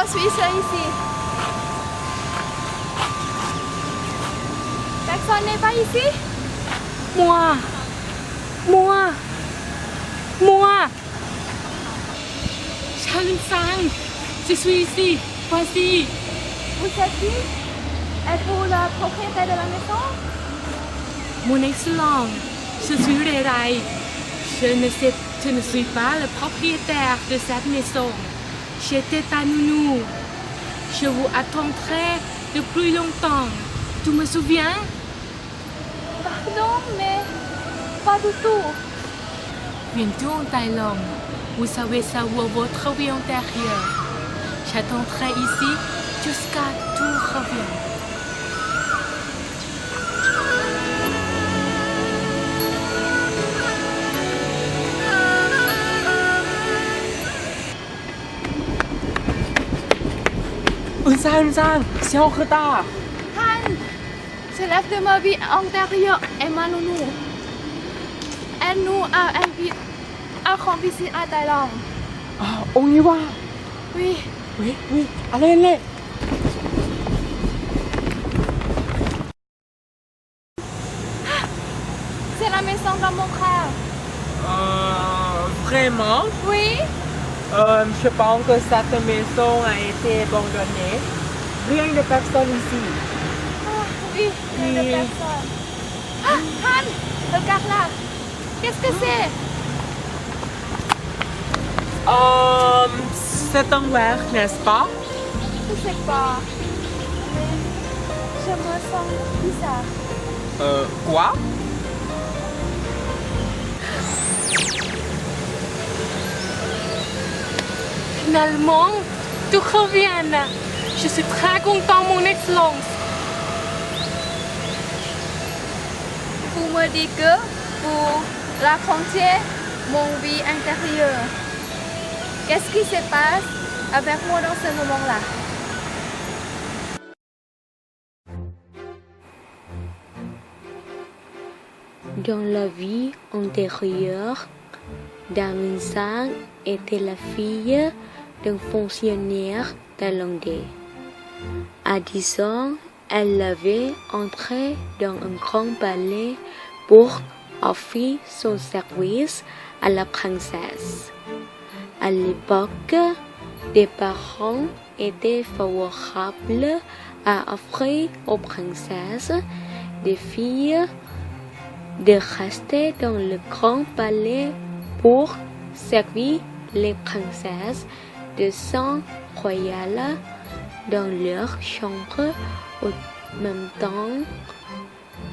suis seule ici. Personne n'est pas ici? Moi. Chan-san, je suis ici. Voici. Vous êtes qui? Êtes-vous la propriétaire de la maison? Mon excellence, je suis Rai. Je ne suis pas le propriétaire de cette maison. J'étais à nounou. Je vous attendrai depuis longtemps. Tu me souviens? Pardon, mais pas du tout. Bientôt, Tai Long, vous savez savoir votre vie antérieure. J'attendrai ici jusqu'à tout revient. Unsan, c'est en retard. Han, c'est l'œuvre de ma vie antérieure et ma nounou. Elle nous a invités à rendre visite à Thaïlande. Ah, on y va. Oui, Oui, allez. c'est la maison de mon frère. Vraiment? Oui, Je pense que cette maison a été abandonnée. Rien de personne ici. oui, il y a Oui. personne. Ah, Han, regarde là. Qu'est-ce que c'est? C'est un verre, n'est-ce pas? Je sais pas. Mais je me sens bizarre. Quoi? Finalement, tout revient. Je suis très content, mon excellence. Vous me dites que vous racontez mon vie intérieure. Qu'est-ce qui se passe avec moi dans ce moment-là? Dans la vie antérieure, Dang Sang était la fille d'un fonctionnaire thaïlandais. À 10 ans, elle avait entré dans un grand palais pour offrir son service à la princesse. À l'époque, des parents étaient favorables à offrir aux princesses des filles de rester dans le grand palais pour servir les princesses de sang royal dans leur chambre, au même temps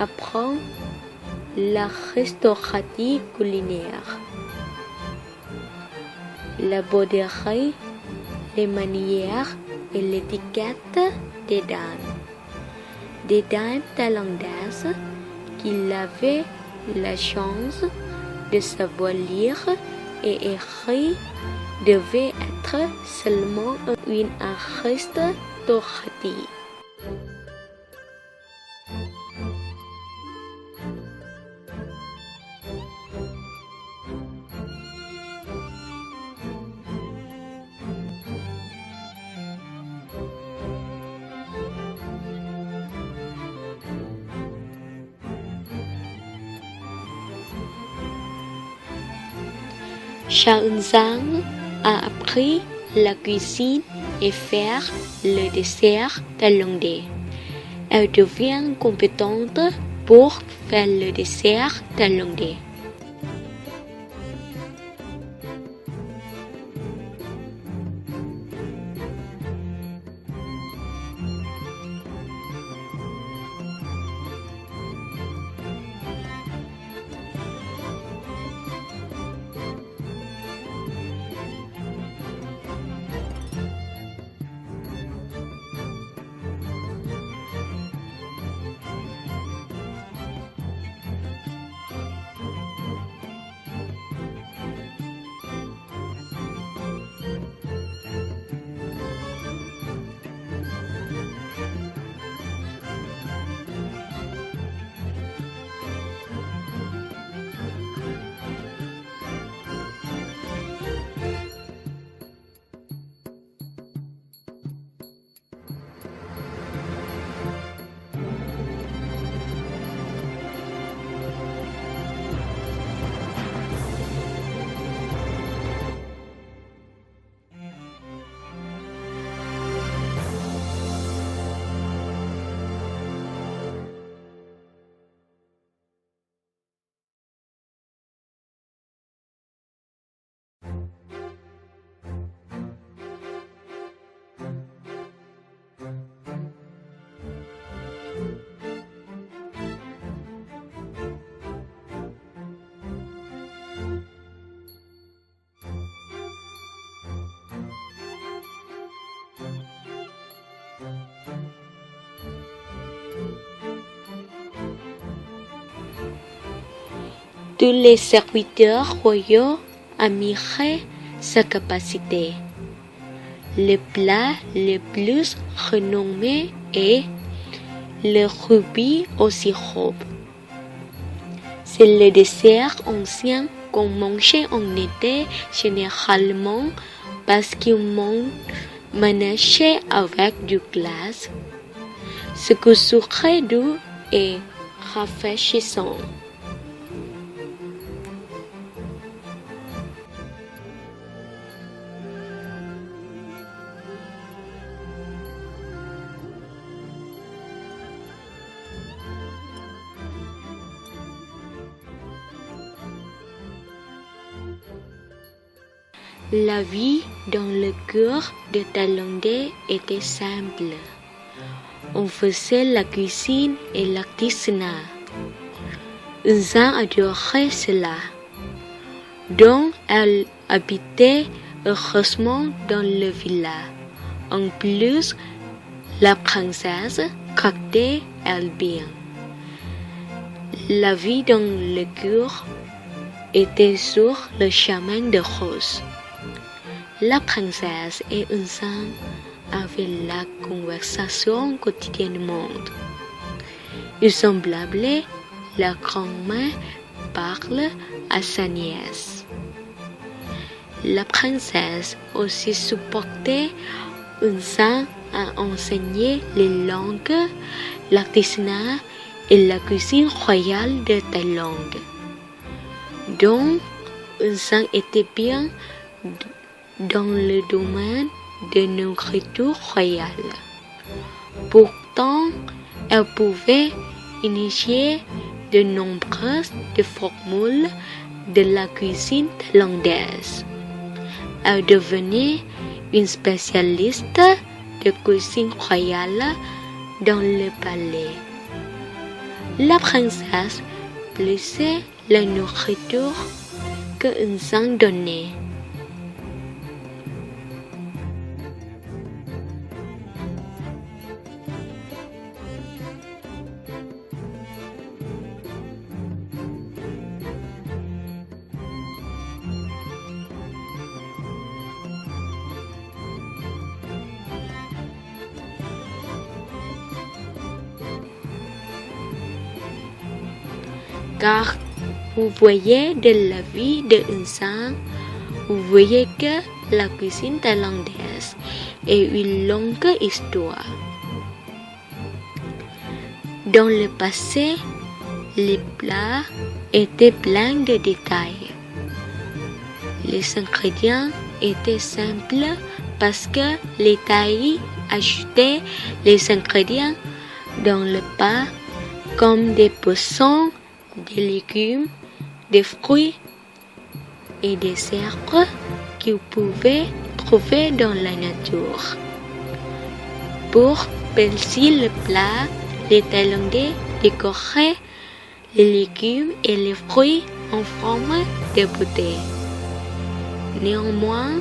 apprendre la restauration culinaire, la broderie, les manières et l'étiquette des dames. Des dames thaïlandaises qui avaient la chance de savoir lire et écrire devaient être seulement une aristocratie. Shah Eun-sang a appris la cuisine et faire le dessert thaïlandais. Elle devient compétente pour faire le dessert thaïlandais. Tous les serviteurs royaux admiraient sa capacité. Le plat le plus renommé est le rubis au sirop. C'est le dessert ancien qu'on mangeait en été généralement parce qu'il mangeait avec du glace. Ce que sucré doux et rafraîchissant. La vie dans le cœur de Thaïlandais était simple. On faisait la cuisine et l'artisanat. Un gens adorait cela. Donc, elle habitait heureusement dans le villa. En plus, la princesse traitait elle bien. La vie dans le cœur était sur le chemin de rose. La princesse et un sang avaient la conversation quotidiennement. Il semblait la grand-mère parle à sa nièce. La princesse aussi supportait un sang à enseigner les langues, l'artisanat et la cuisine royale de Thaïlande. Donc, un sang était bien dans le domaine de nourriture royale. Pourtant, elle pouvait initier de nombreuses formules de la cuisine thaïlandaise. Elle devenait une spécialiste de cuisine royale dans le palais. La princesse plaisait la nourriture que un sang donnait. Car vous voyez de la vie d'un sang, vous voyez que la cuisine thaïlandaise est une longue histoire. Dans le passé, les plats étaient pleins de détails. Les ingrédients étaient simples parce que les Thaïs ajoutaient les ingrédients dans le plat comme des poissons, des légumes, des fruits et des herbes qu'ils pouvaient trouver dans la nature. Pour blanchir le plat, les Thaïlandais décoraient les légumes et les fruits en forme de bouteilles. Néanmoins,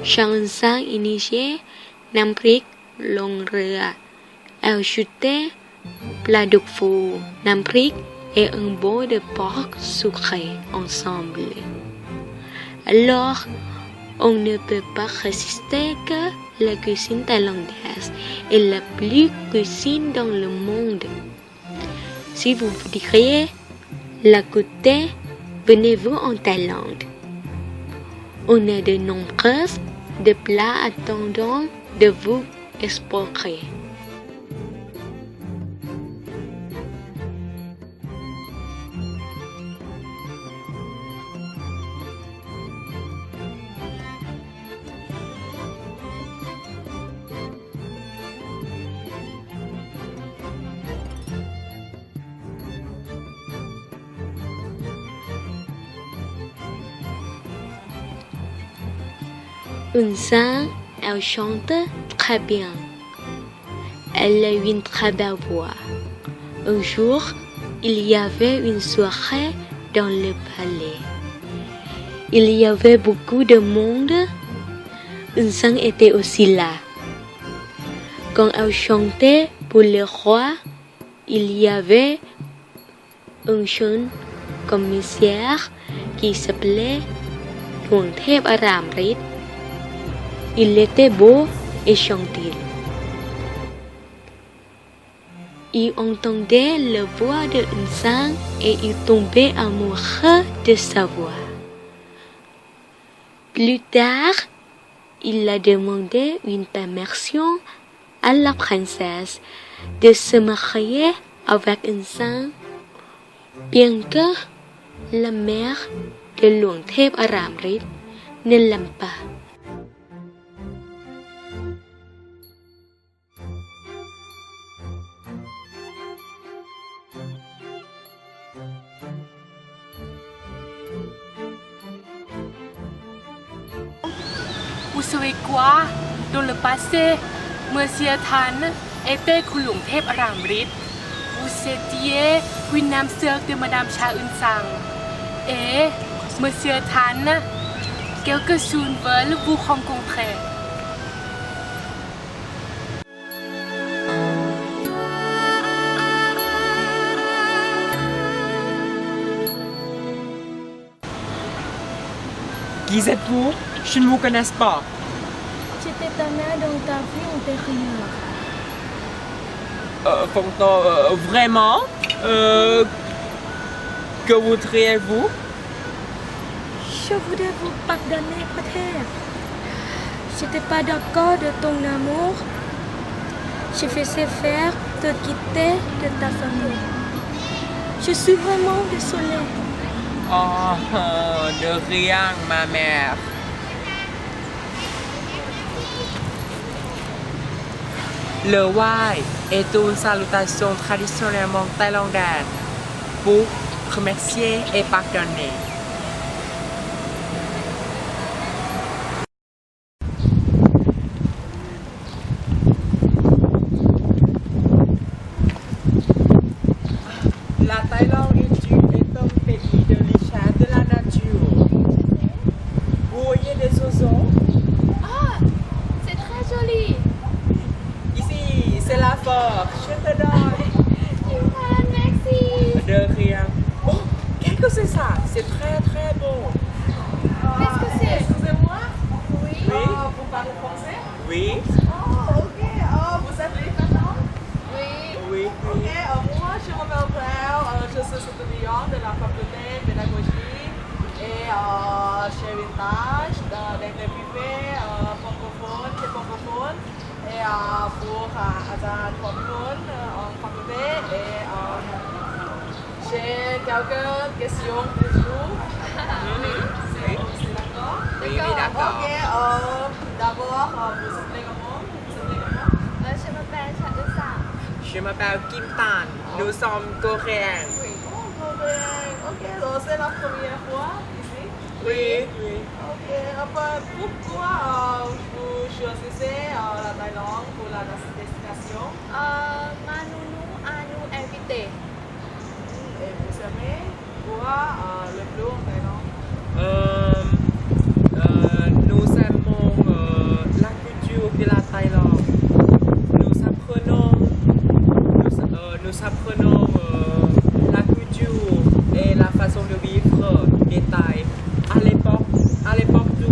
chaque sang initié Nam Prik Long Rửa ajoutait plat de phu, Nam Prik et un bout de porc sucré ensemble. Alors, on ne peut pas résister que la cuisine thaïlandaise est la plus cuisine dans le monde. Si vous voudriez la goûter, venez-vous en Thaïlande. On a de nombreux plats attendant de vous explorer. Une sang, elle chante très bien. Elle a une très belle voix. Un jour, il y avait une soirée dans le palais. Il y avait beaucoup de monde. Un sang était aussi là. Quand elle chantait pour le roi, il y avait un jeune commissaire qui s'appelait Luangthep Aramrit. Il était beau et gentil. Il entendait la voix de Insang et il tombait amoureux de sa voix. Plus tard, il a demandé une permission à la princesse de se marier avec Insang, bien que la mère de Luangthep Aramrit ne l'aime pas. Vous savez quoi? Dans le passé, Monsieur Tan était Luangthep Aramrit. Vous étiez une âme sœur de Madame Cha Eun Sang. Et Monsieur Tan, quelques-uns veulent vous rencontrer. Qui êtes-vous? Je ne vous connais pas. J'étais Tana dans ta vie antérieure. Vraiment? Que voudriez-vous? Je voudrais vous pardonner peut-être. J'étais pas d'accord de ton amour. Je faisais faire te quitter de ta famille. Je suis vraiment désolée. Oh, de rien, ma mère. Le Wai est une salutation traditionnellement thaïlandaise pour remercier et pardonner. La Thaïlande est un pays de richesse de la nature. Vous voyez des oiseaux? Ah, c'est très joli. Ici, c'est la forêt. Je te donne. Merci. De rien. Oh, qu'est-ce que c'est ça? C'est très très beau. Qu'est-ce que c'est? Excusez-moi. Oui. Oui. Vous parlez français? Oui. Oh, ok. Vous êtes les Fernand? Oui. Oui. Ok. Moi, je m'appelle Claire. Je suis étudiante de la faculté de pédagogie et chez Vintage, d'école privée, francophone. Et pour Azad Formon en faculté. Et j'ai quelques questions pour vous. C'est d'accord? Oui, d'accord. Ok. D'abord, vous appelez comment? Je m'appelle Cha Eun Sang. Je m'appelle Kim Tan. Nous sommes coréens. Ok, donc c'est la première fois ici? Oui. Ok, pourquoi vous choisissez la Thaïlande pour la destination? Ma nounou a nous invité. Et vous aimez quoi le plus en Thaïlande? Nous aimons la culture de la Thaïlande. Nous apprenons la culture et la façon de vivre des Thaïs. À l'époque du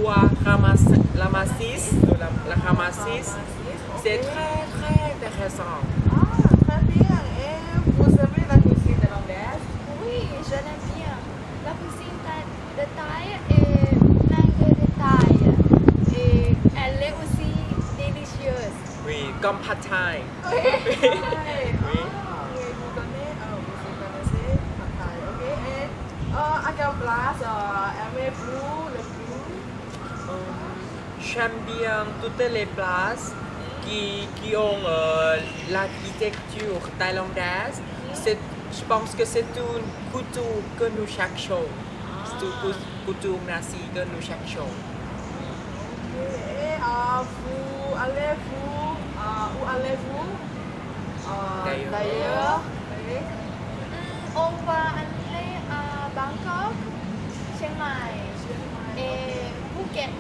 roi Ramasis, c'est très très intéressant. Très bien. Et vous aimez la cuisine thaïlandaise? Oui, je l'aime bien. La cuisine de Thaï est pleine de détails. Et elle est aussi délicieuse. Oui, comme Pad Thai. Oui. Vous connaissez Pad Thai, ok? Et à quelle place aimez-vous le plus? J'aime bien toutes les places qui ont l'architecture thaïlandaise. Je pense que c'est une couture que nous cherchons. C'est une couture nasi que nous cherchons. Et où allez-vous? D'ailleurs. Oui. On va aller à Bangkok, Chiang Mai et Phuket.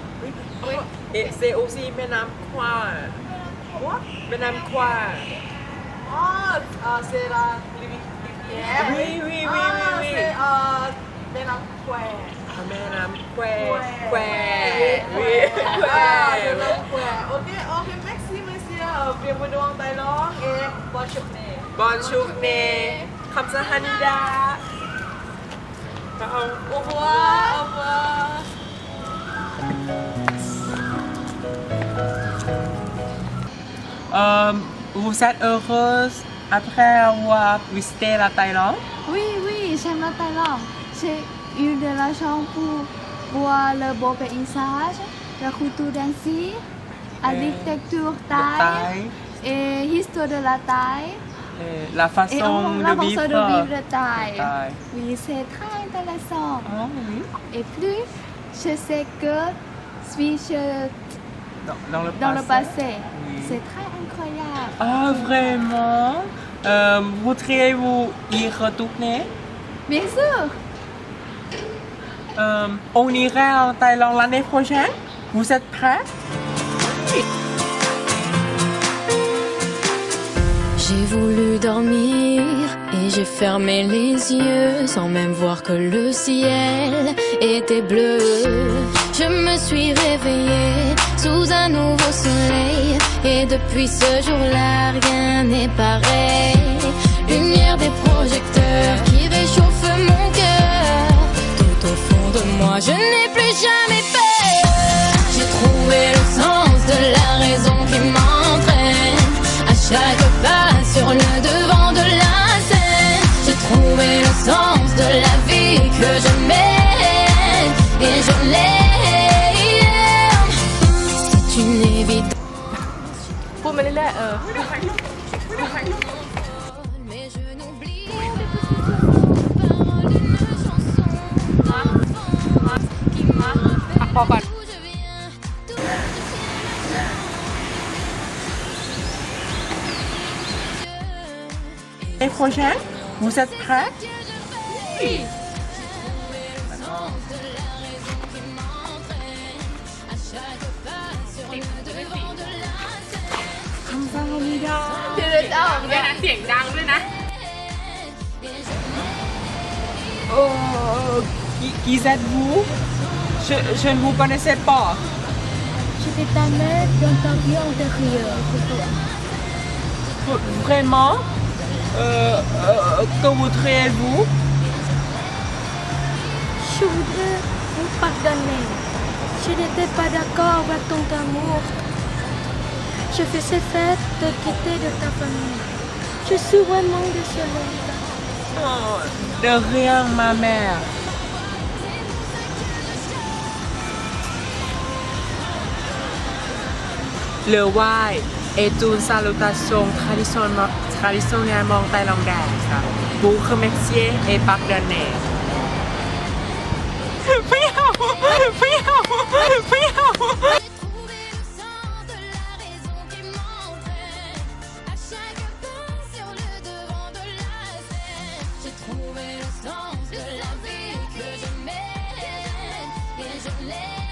Oui. Et c'est aussi Menam Khoa. Quoi? Menam Khoa. C'est la rivière Yeah. Oui, oui, oui, oui, oui. C'est Benam Kwe. Madame, Kwe. Oui. Benam Kwe. Ok, merci monsieur. Bienvenue en Thaïlande et bonne journée. Bonne journée. Kamsahamnida. Au revoir, au revoir. Vous êtes heureuse après avoir visité la Thaïlande? Oui, j'aime la Thaïlande. J'ai eu de la chance pour voir le beau paysage, la culture d'ancienne, l'architecture thaï et l'histoire de la Thaï. La façon la de vivre. façon de vivre de Thaï. Thaï. Oui, c'est très intéressant. Ah oui. Et plus, je sais que suis-je Dans le dans le passé. Oui. C'est très incroyable. Ah, vraiment? Voudriez-vous y retourner? Bien sûr. On irait en Thaïlande l'année prochaine? Vous êtes prêts? J'ai voulu dormir et j'ai fermé les yeux sans même voir que le ciel était bleu. Je me suis réveillée sous un nouveau soleil et depuis ce jour-là rien n'est pareil. Lumière des projecteurs qui réchauffe mon cœur. Tout au fond de moi je n'ai plus jamais peur. J'ai trouvé le sens de la raison qui m'entraîne. À chaque pas sur le devant de la scène, j'ai trouvé le sens de la vie que je mène et je l'aime. C'est une évidence. พูดมาเรื่อยๆMais je n'oublie pas les paroles d'une chanson. Qui me rappelle d'où je viens, d'où je viens. L'année prochaine? Vous êtes prêts? Oui. Kamsahamnida. ด้วยนะเสียงดังด้วยนะ Qui êtes-vous? Je ne vous connaissais pas. J'étais ta mère dans ta vie antérieure. Vraiment? Que voudriez-vous? Je voudrais vous pardonner. Je n'étais pas d'accord avec ton amour. Je faisais fait de quitter de ta famille. Je suis vraiment désolée. Oh, de rien, ma mère. Le wai est une salutation traditionnellement thaïlandaise pour remercier et pardonner. 不要！ J'ai trouvé le sens de la raison qui m'entraîne. À chaque pas sur le devant de la scène, j'ai trouvé le sens de la vie que je mène et je l'aime.